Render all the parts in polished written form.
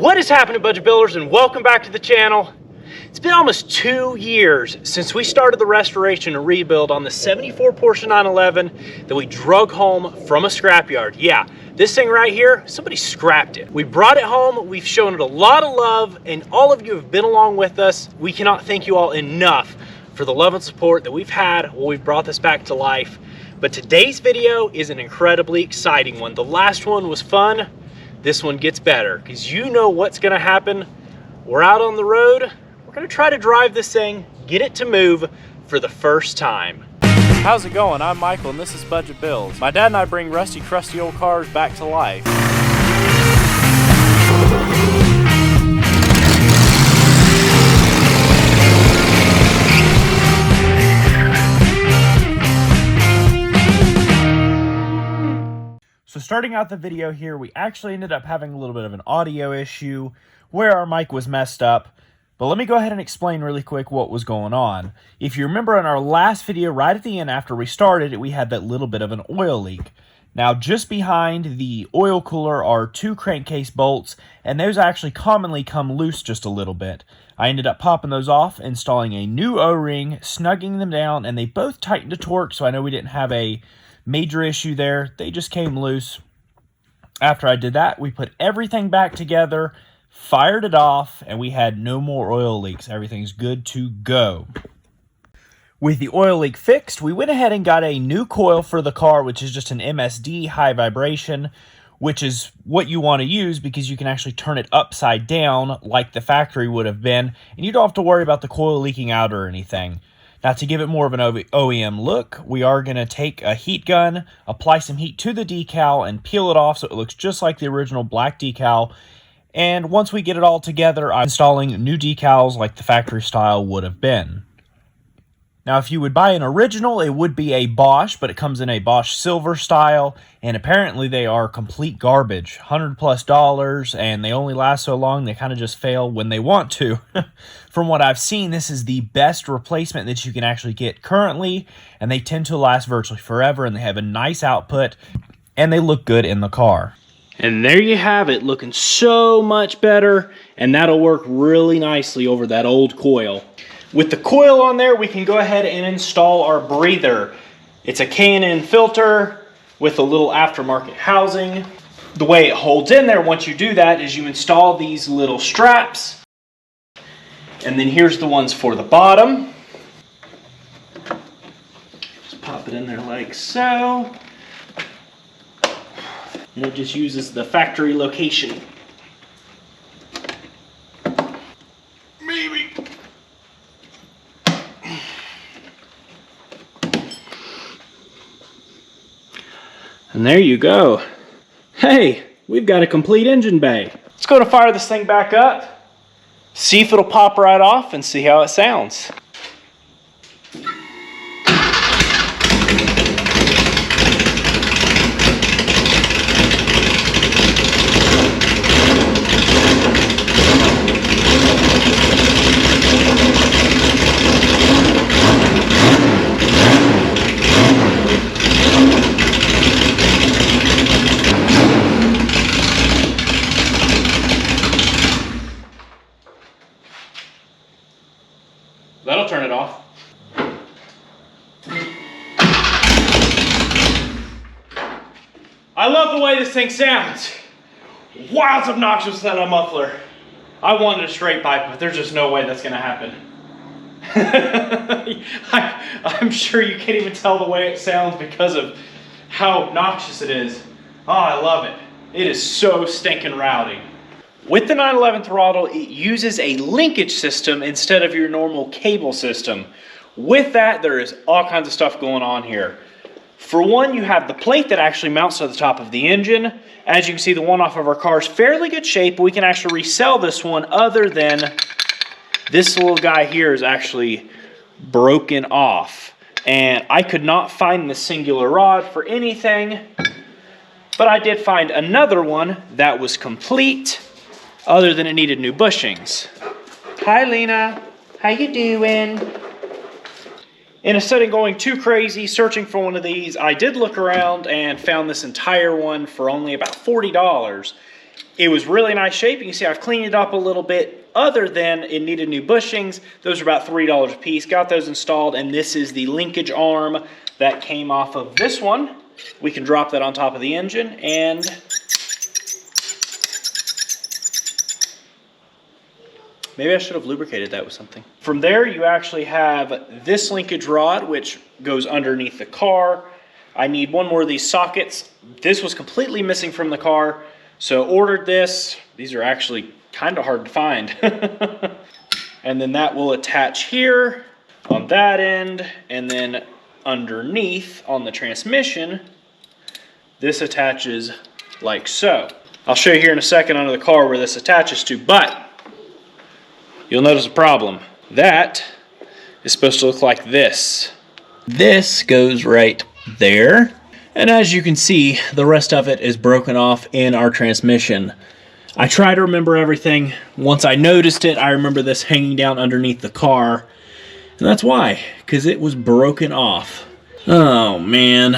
What is happening, budget builders, and welcome back to the channel. It's been almost 2 years since we started the restoration and rebuild on the 74 Porsche 911 that we drug home from a scrapyard. Yeah, this thing right here, somebody scrapped it. We brought it home, we've shown it a lot of love, and all of you have been along with us. We cannot thank you all enough for the love and support that we've had while we've brought this back to life. But today's video is an incredibly exciting one. The last one was fun. This one gets better because you know what's gonna happen. We're out on the road. We're gonna try to drive this thing, get it to move for the first time. How's it going? I'm Michael and this is Budget Builds. My dad and I bring rusty, crusty old cars back to life. So starting out the video here, we actually ended up having a little bit of an audio issue where our mic was messed up. But let me go ahead and explain really quick what was going on. If you remember in our last video, right at the end after we started, we had that little bit of an oil leak. Now just behind the oil cooler are 2 crankcase bolts, and those actually commonly come loose just a little bit. I ended up popping those off, installing a new O-ring, snugging them down, and they both tightened to torque, so I know we didn't have a major issue there. They just came loose. After I did that, we put everything back together, fired it off, and we had no more oil leaks. Everything's good to go. With the oil leak fixed, we went ahead and got a new coil for the car, which is just an MSD high vibration, which is what you want to use because you can actually turn it upside down like the factory would have been, and you don't have to worry about the coil leaking out or anything. Now, to give it more of an OEM look, we are going to take a heat gun, apply some heat to the decal, and peel it off so it looks just like the original black decal. And once we get it all together, I'm installing new decals like the factory style would have been. Now, if you would buy an original, it would be a Bosch, but it comes in a Bosch silver style, and apparently they are complete garbage, $100+, and they only last so long, they kind of just fail when they want to. From what I've seen, this is the best replacement that you can actually get currently, and they tend to last virtually forever, and they have a nice output, and they look good in the car. And there you have it, looking so much better, and that'll work really nicely over that old coil. With the coil on there, we can go ahead and install our breather. It's a K&N filter with a little aftermarket housing. The way it holds in there once you do that is you install these little straps. And then here's the ones for the bottom. Just pop it in there like so. And it just uses the factory location. Maybe. And there you go. Hey, we've got a complete engine bay. Let's go to fire this thing back up, see if it'll pop right off, and see how it sounds. That'll turn it off. I love the way this thing sounds. Wow, it's obnoxious than a muffler. I wanted a straight pipe, but there's just no way that's gonna happen. I'm sure you can't even tell the way it sounds because of how obnoxious it is. Oh, I love it. It is so stinking rowdy. With the 911 throttle, it uses a linkage system instead of your normal cable system. With that, there is all kinds of stuff going on here. For one, you have the plate that actually mounts to the top of the engine. As you can see, the one off of our car is fairly good shape, but we can actually resell this one other than this little guy here is actually broken off. And I could not find the singular rod for anything, but I did find another one that was complete, other than it needed new bushings. Hi, Lena. How you doing? Instead of going too crazy searching for one of these, I did look around and found this entire one for only about $40. It was really nice shape. You can see I've cleaned it up a little bit, other than it needed new bushings. Those are about $3 a piece. Got those installed, and this is the linkage arm that came off of this one. We can drop that on top of the engine, and maybe I should have lubricated that with something. From there, you actually have this linkage rod, which goes underneath the car. I need one more of these sockets. This was completely missing from the car, so ordered this. These are actually kind of hard to find. And then that will attach here on that end, and then underneath on the transmission, this attaches like so. I'll show you here in a second under the car where this attaches to, but you'll notice a problem. That is supposed to look like this. This goes right there. And as you can see, the rest of it is broken off in our transmission. I try to remember everything. Once I noticed it, I remember this hanging down underneath the car. And that's why, because it was broken off. Oh man,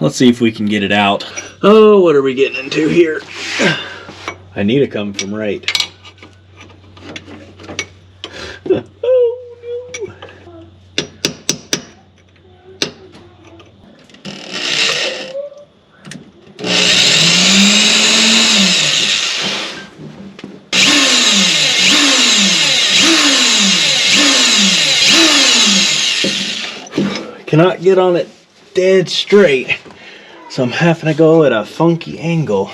let's see if we can get it out. Oh, what are we getting into here? I need to come from right. Oh no. Cannot get on it dead straight, so I'm having to go at a funky angle.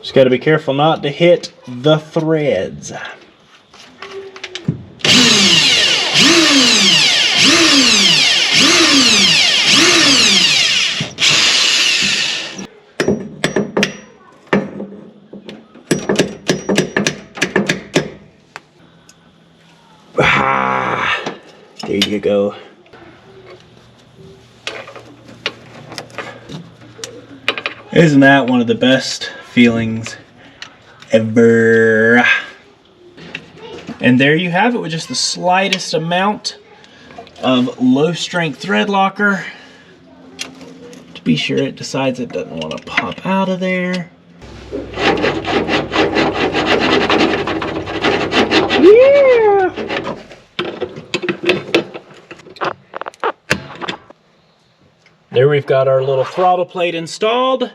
Just got to be careful not to hit the threads. There you go. Isn't that one of the best feelings ever? And there you have it, with just the slightest amount of low strength thread locker to be sure it decides it doesn't want to pop out of there. Yeah! There we've got our little throttle plate installed.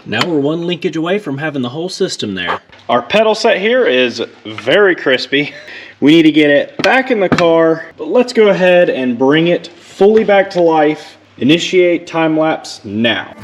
Now we're one linkage away from having the whole system there. Our pedal set here is very crispy. We need to get it back in the car, but let's go ahead and bring it fully back to life. Initiate time lapse now.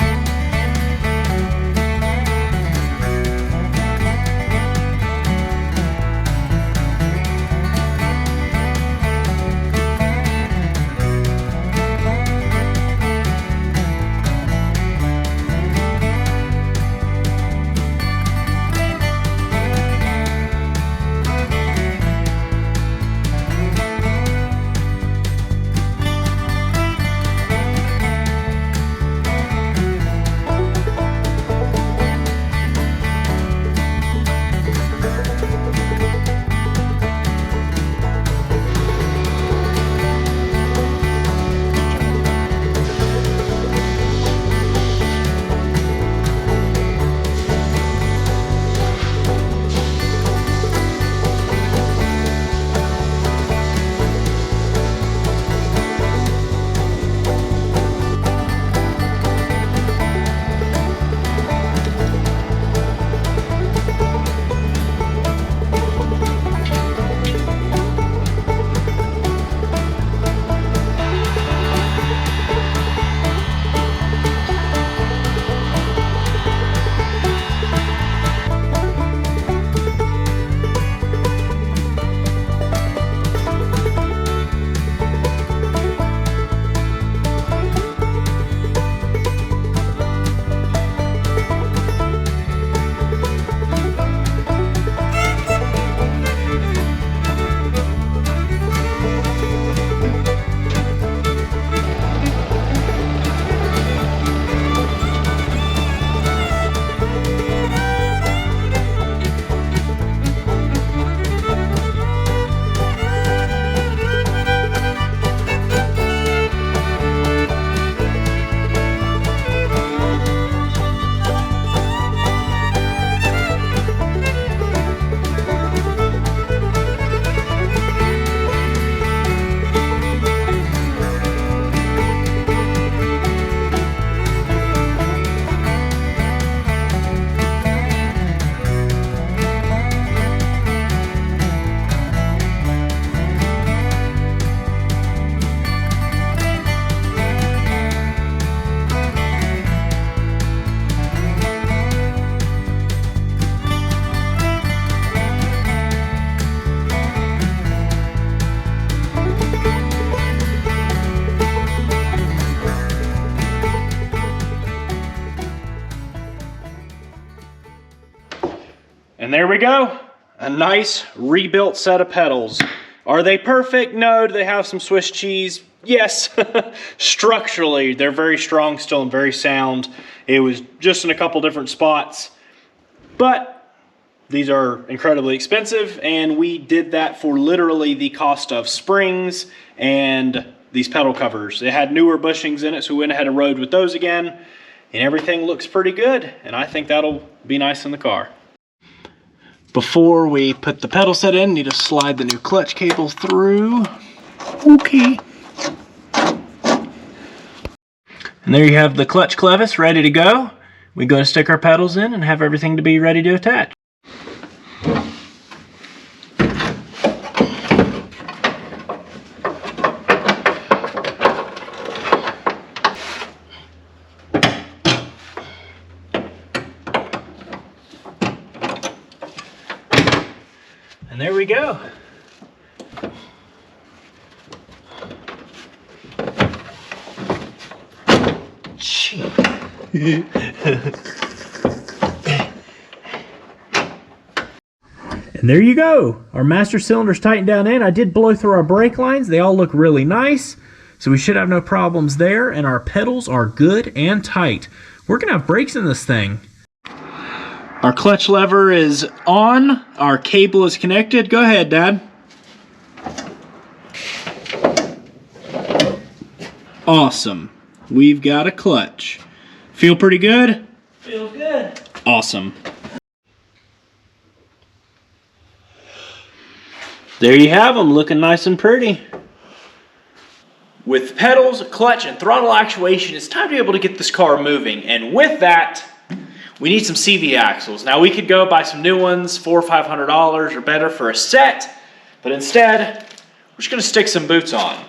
And there we go. A nice rebuilt set of pedals. Are they perfect? No. Do they have some Swiss cheese? Yes. Structurally, they're very strong still and very sound. It was just in a couple different spots. But these are incredibly expensive, and we did that for literally the cost of springs and these pedal covers. It had newer bushings in it, so we went ahead and rode with those again, and everything looks pretty good, and I think that'll be nice in the car. Before we put the pedal set in, need to slide the new clutch cable through. Okay. And there you have the clutch clevis ready to go. We go to stick our pedals in and have everything to be ready to attach. And there we go. And there you go. Our master cylinder's tightened down in. I did blow through our brake lines. They all look really nice. So we should have no problems there. And our pedals are good and tight. We're going to have brakes in this thing. Our clutch lever is on. Our cable is connected. Go ahead, Dad. Awesome. We've got a clutch. Feel pretty good? Feels good. Awesome. There you have them, looking nice and pretty. With pedals, clutch, and throttle actuation, it's time to be able to get this car moving. And with that, we need some CV axles. Now we could go buy some new ones, $400 or $500 or better for a set, but instead, we're just gonna stick some boots on.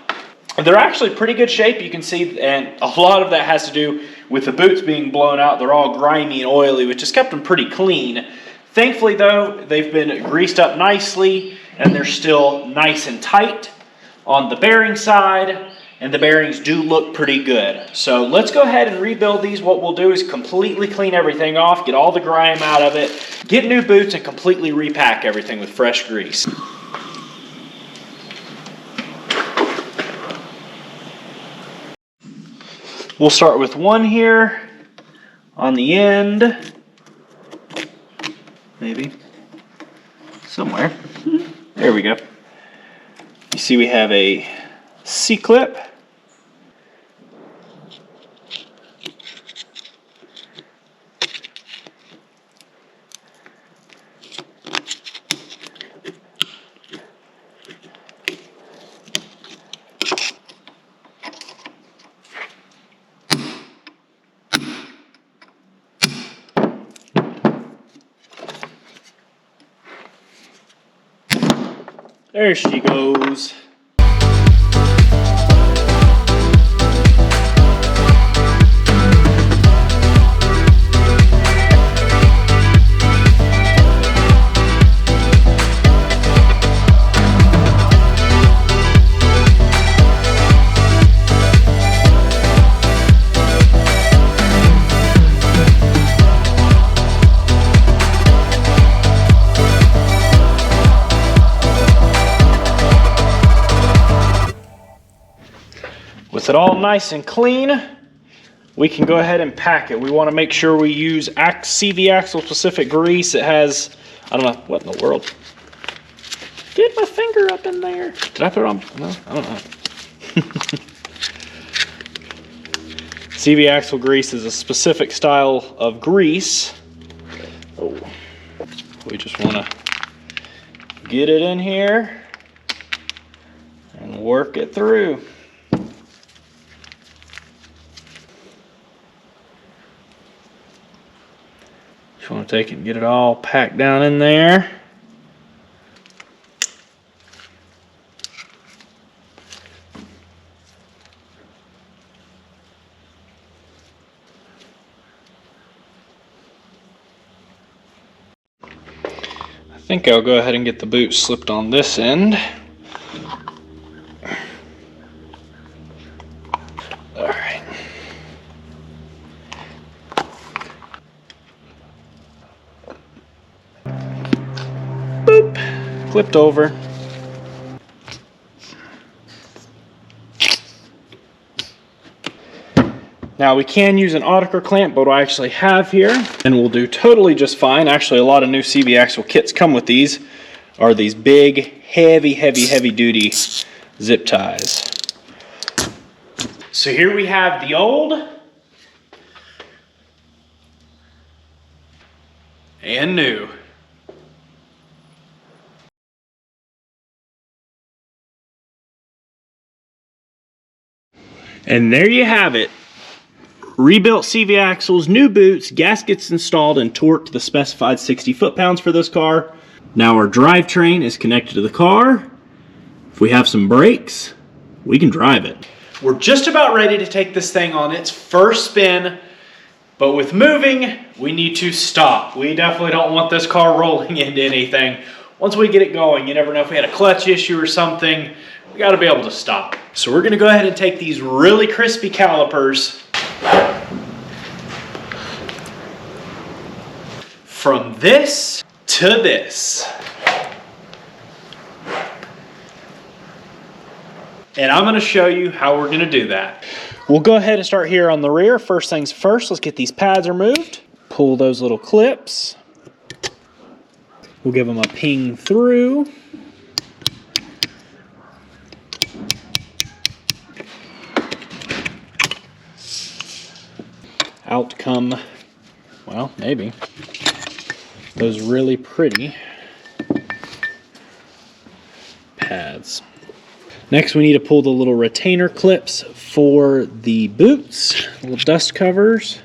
And they're actually pretty good shape, you can see, and a lot of that has to do with the boots being blown out. They're all grimy and oily, which has kept them pretty clean. Thankfully though, they've been greased up nicely, and they're still nice and tight on the bearing side, and the bearings do look pretty good. So let's go ahead and rebuild these. What we'll do is completely clean everything off, get all the grime out of it, get new boots, and completely repack everything with fresh grease. We'll start with one here on the end, maybe somewhere. There we go. You see we have a C-clip. There she goes. With it all nice and clean, we can go ahead and pack it. We want to make sure we use CV axle specific grease. It has, I don't know, what in the world? Get my finger up in there. Did I put it on? No, I don't know. CV axle grease is a specific style of grease. Oh, we just want to get it in here and work it through. Just want to take it and get it all packed down in there. I think I'll go ahead and get the boot slipped on this end. All right. flipped over. Now we can use an Audiker clamp, but what I actually have here, and will do totally just fine. Actually, a lot of new CV axle kits come with these, are these big, heavy duty zip ties. So here we have the old and new. And there you have it. Rebuilt CV axles, new boots, gaskets installed, and torqued to the specified 60 foot-pounds for this car. Now our drivetrain is connected to the car. If we have some brakes, we can drive it. We're just about ready to take this thing on its first spin, but with moving, we need to stop. We definitely don't want this car rolling into anything. Once we get it going, you never know if we had a clutch issue or something, we gotta be able to stop. So we're gonna go ahead and take these really crispy calipers from this to this. And I'm gonna show you how we're gonna do that. We'll go ahead and start here on the rear. First things first, let's get these pads removed. Pull those little clips. We'll give them a ping through. Out come, well, maybe, those really pretty pads. Next, we need to pull the little retainer clips for the boots, little dust covers.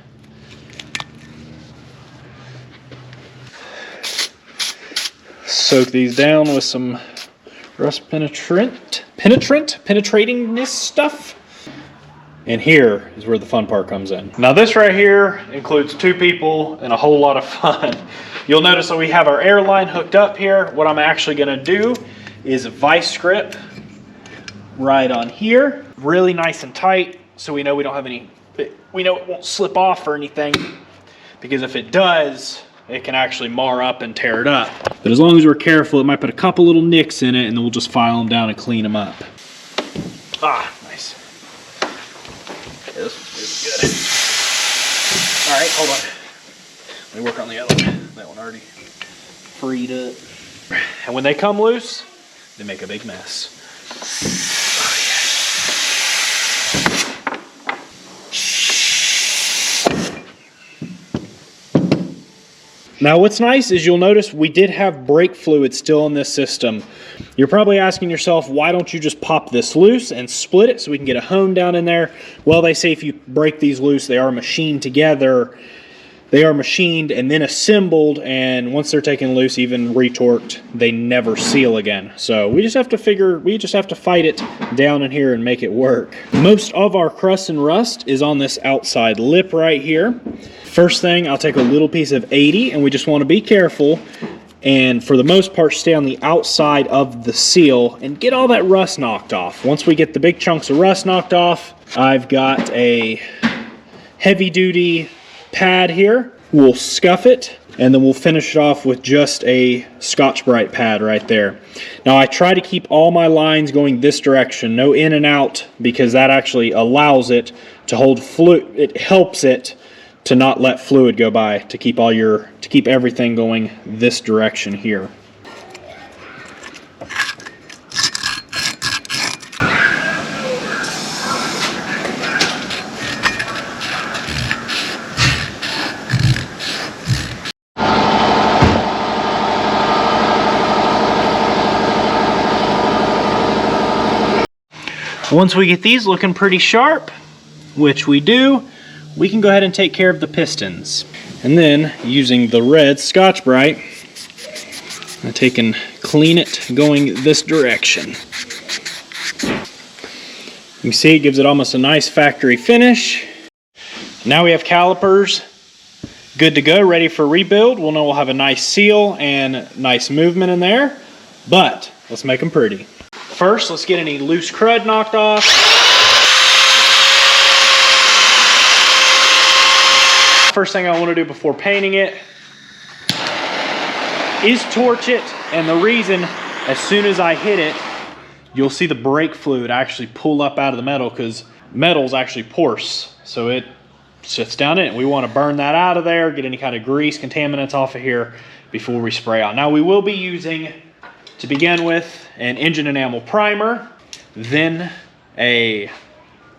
Soak these down with some rust penetratingness stuff. And here is where the fun part comes in. Now this right here includes 2 people and a whole lot of fun. You'll notice that we have our airline hooked up here. What I'm actually gonna do is vice grip right on here. Really nice and tight, so we know we don't have any, we know it won't slip off or anything, because if it does, it can actually mar up and tear it up. But as long as we're careful, it might put a couple little nicks in it, and then we'll just file them down and clean them up. Ah, nice. Okay, this is good. All right, hold on. Let me work on the other one. That one already freed up. And when they come loose, they make a big mess. Now what's nice is you'll notice we did have brake fluid still in this system. You're probably asking yourself, why don't you just pop this loose and split it so we can get a hone down in there? Well, they say if you break these loose, they are machined together. They are machined and then assembled, and once they're taken loose, even retorqued, they never seal again. So we just have to fight it down in here and make it work. Most of our crust and rust is on this outside lip right here. First thing, I'll take a little piece of 80, and we just want to be careful and for the most part stay on the outside of the seal and get all that rust knocked off. Once we get the big chunks of rust knocked off, I've got a heavy duty pad here. We'll scuff it and then we'll finish it off with just a Scotch-Brite pad right there. Now I try to keep all my lines going this direction, no in and out, because that actually allows it to hold fluid. It helps it to not let fluid go by, to keep everything going this direction here. Once we get these looking pretty sharp, which we do, we can go ahead and take care of the pistons. And then, using the red Scotch-Brite, I take and clean it going this direction. You can see it gives it almost a nice factory finish. Now we have calipers good to go, ready for rebuild. We'll know we'll have a nice seal and nice movement in there, but let's make them pretty. First, let's get any loose crud knocked off. First thing I want to do before painting it is torch it, and the reason as soon as I hit it, you'll see the brake fluid actually pull up out of the metal, because metal's actually porous. So it sits down in it. We want to burn that out of there, get any kind of grease, contaminants off of here before we spray out. Now we will be using, to begin with, an engine enamel primer, then a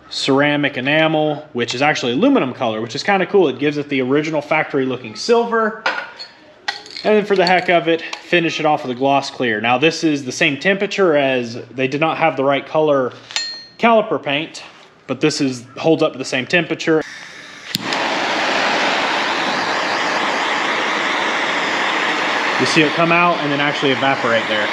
ceramic enamel, which is actually aluminum color, which is kind of cool. It gives it the original factory looking silver. And then for the heck of it, finish it off with a gloss clear. Now this is the same temperature as, they did not have the right color caliper paint, but this holds up to the same temperature. You see it come out and then actually evaporate there.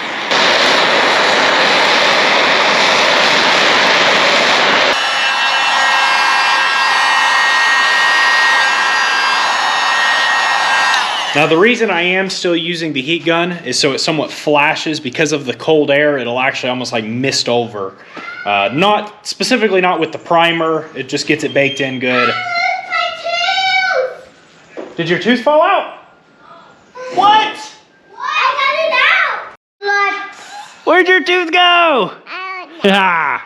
Now the reason I am still using the heat gun is so it somewhat flashes. Because of the cold air, it'll actually almost like mist over. Not specifically, not with the primer, it just gets it baked in good. Did your tooth fall out? What? I got it out. Where'd your tooth go? Ah.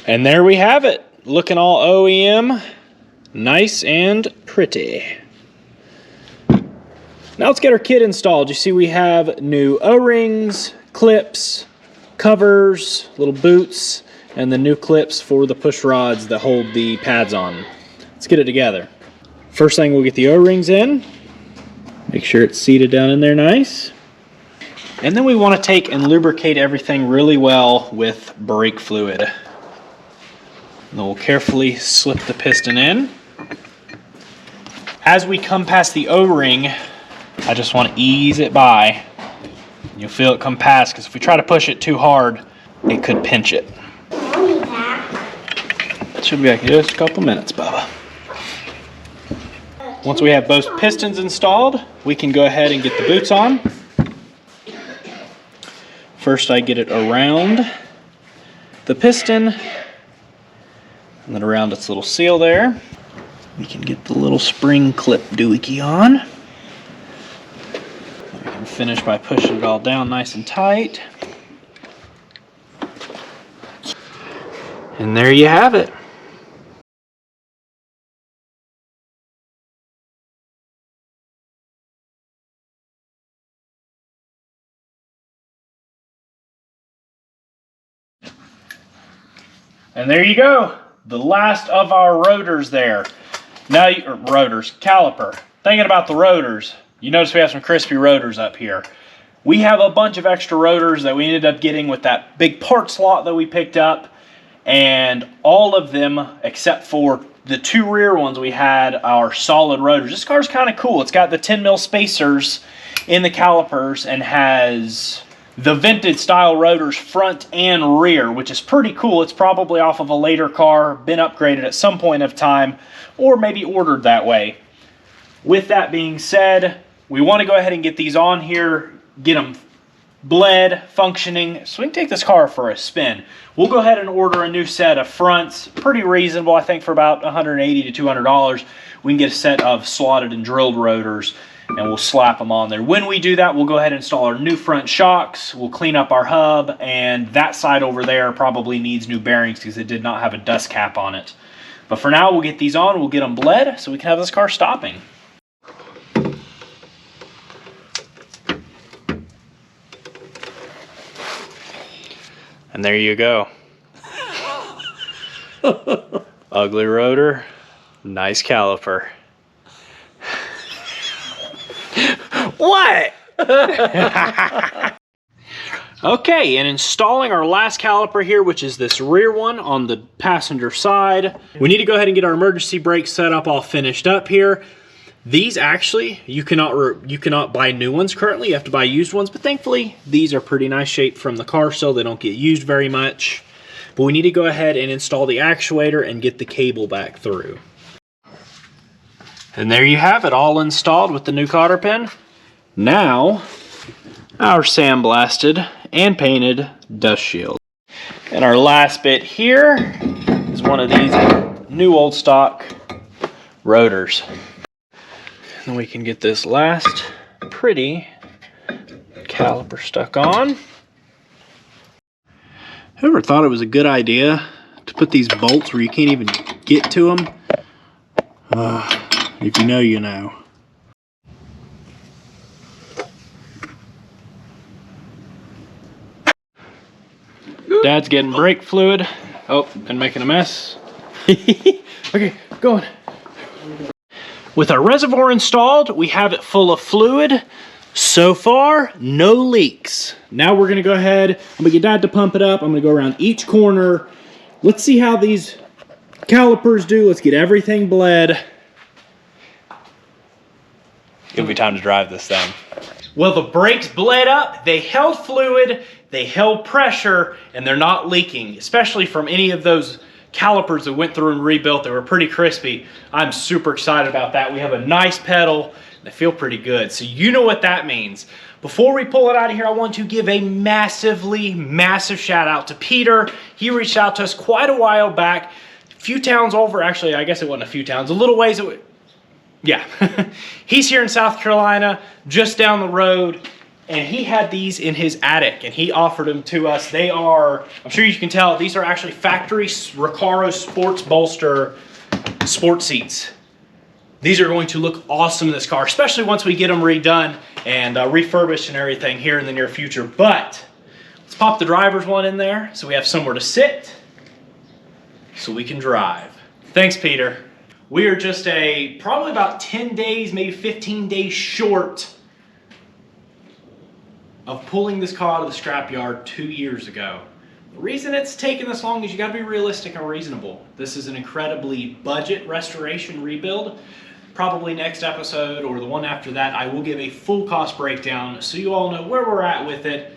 And there we have it, looking all OEM, nice and pretty. Now let's get our kit installed. You see we have new O-rings, clips, covers, little boots, and the new clips for the push rods that hold the pads on. Let's get it together. First thing, we'll get the O-rings in. Make sure it's seated down in there nice. And then we want to take and lubricate everything really well with brake fluid. Then we'll carefully slip the piston in. As we come past the O-ring, I just want to ease it by. You'll feel it come past, because if we try to push it too hard, it could pinch it. Should be back in just a couple minutes, Bubba. Once we have both pistons installed, we can go ahead and get the boots on. First, I get it around the piston, and then around its little seal there. We can get the little spring clip doohickey on. We can finish by pushing it all down nice and tight. And there you have it. And there you go. The last of our rotors there. Now, caliper. Thinking about the rotors, you notice we have some crispy rotors up here. We have a bunch of extra rotors that we ended up getting with that big part slot that we picked up, and all of them, except for the two rear ones we had, are solid rotors. This car's kind of cool. It's got the 10 mil spacers in the calipers and has the vintage style rotors front and rear, which is pretty cool. It's probably off of a later car, been upgraded at some point of time, or maybe ordered that way. With that being said, we want to go ahead and get these on here, get them bled, functioning, so we can take this car for a spin. We'll go ahead and order a new set of fronts, pretty reasonable, I think for about $180 to $200. We can get a set of slotted and drilled rotors, and we'll slap them on there. When we do that, we'll go ahead and install our new front shocks. We'll clean up our hub, and that side over there probably needs new bearings because it did not have a dust cap on it. But for now, we'll get these on, we'll get them bled so we can have this car stopping. And there you go. Ugly rotor, nice caliper. What? Okay, and installing our last caliper here, which is this rear one on the passenger side. We need to go ahead and get our emergency brake set up all finished up here. These actually, you cannot buy new ones currently. You have to buy used ones, but thankfully these are pretty nice shape from the car, so they don't get used very much. But we need to go ahead and install the actuator and get the cable back through. And there you have it, all installed with the new cotter pin. Now, our sandblasted and painted dust shield. And our last bit here is one of these new old stock rotors. And we can get this last pretty caliper stuck on. Whoever thought it was a good idea to put these bolts where you can't even get to them? If you know, you know. Dad's getting brake fluid. Oh, and making a mess. Okay, going. With our reservoir installed, we have it full of fluid. So far, no leaks. Now we're gonna go ahead, I'm gonna get Dad to pump it up. I'm gonna go around each corner. Let's see how these calipers do. Let's get everything bled. It'll be time to drive this thing. Well, the brakes bled up, they held fluid, they held pressure, and they're not leaking, especially from any of those calipers that went through and rebuilt. They were pretty crispy. I'm super excited about that. We have a nice pedal. They feel pretty good. So you know what that means. Before we pull it out of here, I want to give a massive shout out to Peter. He reached out to us quite a while back, a few towns over. Actually, I guess it wasn't a few towns, a little ways. Yeah, he's here in South Carolina, just down the road, and he had these in his attic, and he offered them to us. They are, I'm sure you can tell, these are actually factory Recaro sports bolster sport seats. These are going to look awesome in this car, especially once we get them redone and refurbished and everything here in the near future. But let's pop the driver's one in there so we have somewhere to sit so we can drive. Thanks, Peter. We are just probably about 10 days, maybe 15 days short of pulling this car out of the scrapyard 2 years ago. The reason it's taken this long is you gotta be realistic and reasonable. This is an incredibly budget restoration rebuild. Probably next episode or the one after that, I will give a full cost breakdown so you all know where we're at with it.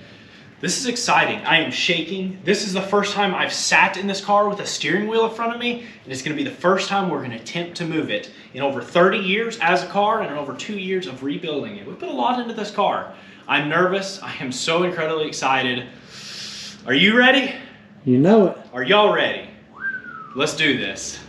This is exciting. I am shaking. This is the first time I've sat in this car with a steering wheel in front of me, and it's gonna be the first time we're gonna attempt to move it in over 30 years as a car and in over 2 years of rebuilding it. We put a lot into this car. I'm nervous. I am so incredibly excited. Are you ready? You know it. Are y'all ready? Let's do this.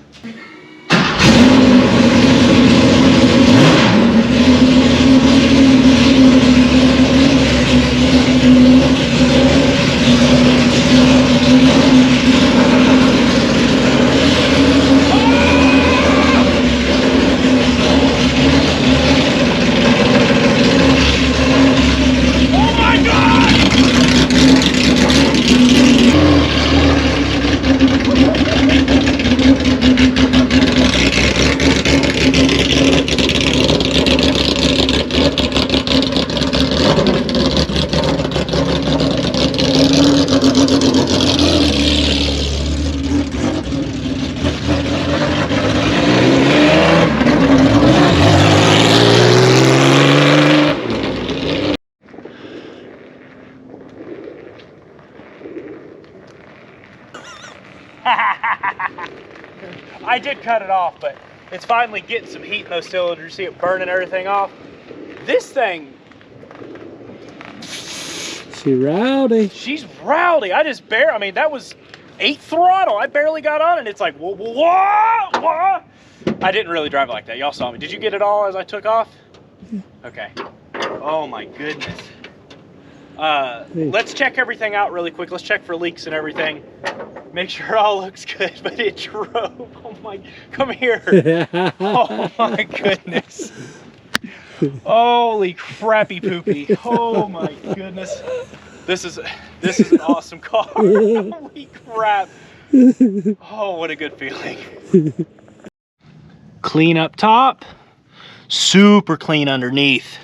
I did cut it off, but it's finally getting some heat in those cylinders. You see it burning everything off. This thing, She rowdy. she's rowdy. I mean, that was 8 throttle. I barely got on it. It's like, whoa, whoa, whoa, whoa. I didn't really drive like that. Y'all saw me. Did you get it all as I took off? Okay. Oh my goodness. Let's check everything out really quick. Let's check for leaks and everything. Make sure it all looks good, but it drove. Oh my, come here. Oh my goodness. Holy crappy poopy. Oh my goodness. This is an awesome car. Holy crap. Oh, what a good feeling. Clean up top, super clean underneath.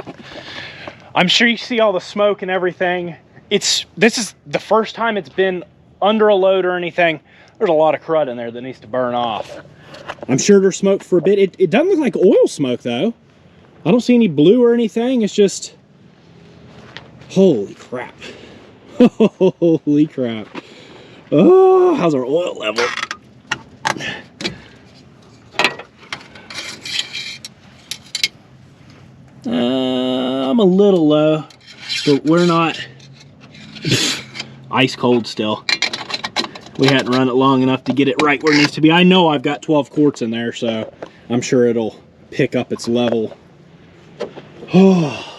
I'm sure you see all the smoke and everything. This is the first time it's been under a load or anything. There's a lot of crud in there that needs to burn off. I'm sure there's smoke for a bit. It doesn't look like oil smoke though. I don't see any blue or anything. It's just, holy crap. Holy crap. Oh, how's our oil level? I'm a little low, but we're not ice cold still. we hadn't run it long enough to get it right where it needs to be. I know I've got 12 quarts in there, so I'm sure it'll pick up its level. Oh.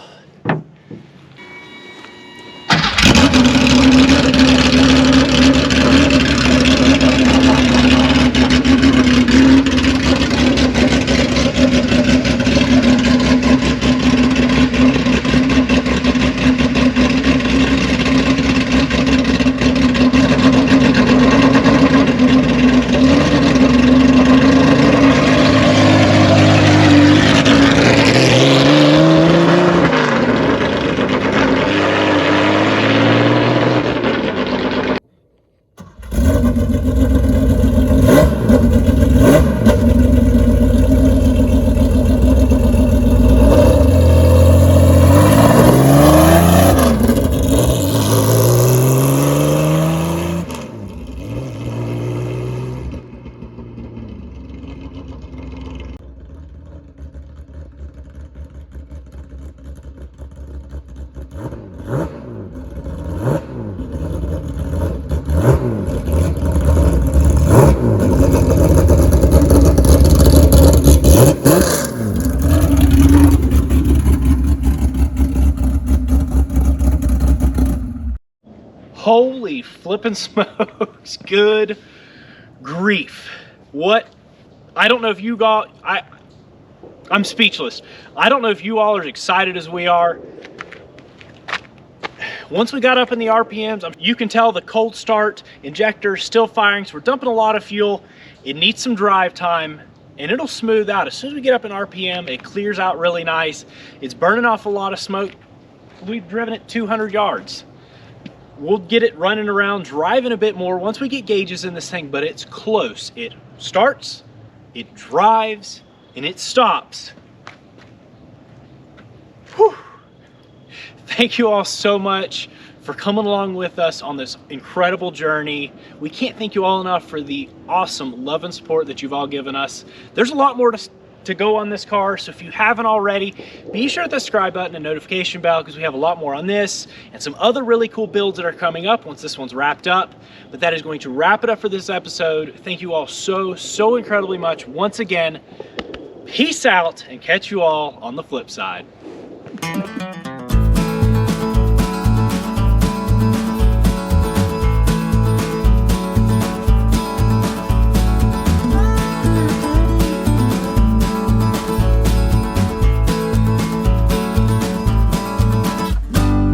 Holy flippin' smokes, good grief. What, I don't know if you got, I'm speechless. I don't know if you all are as excited as we are. Once we got up in the RPMs, you can tell the cold start injector still firing, so we're dumping a lot of fuel. It needs some drive time, and it'll smooth out. As soon as we get up in RPM, it clears out really nice. It's burning off a lot of smoke. We've driven it 200 yards. We'll get it running around, driving a bit more once we get gauges in this thing, but it's close. It starts, it drives, and it stops. Whew. Thank you all so much for coming along with us on this incredible journey. We can't thank you all enough for the awesome love and support that you've all given us. There's a lot more to go on this car, so if you haven't already, be sure to hit the subscribe button and notification bell, because we have a lot more on this and some other really cool builds that are coming up once this one's wrapped up. But that is going to wrap it up for this episode. Thank you all so incredibly much once again. Peace out, and catch you all on the flip side.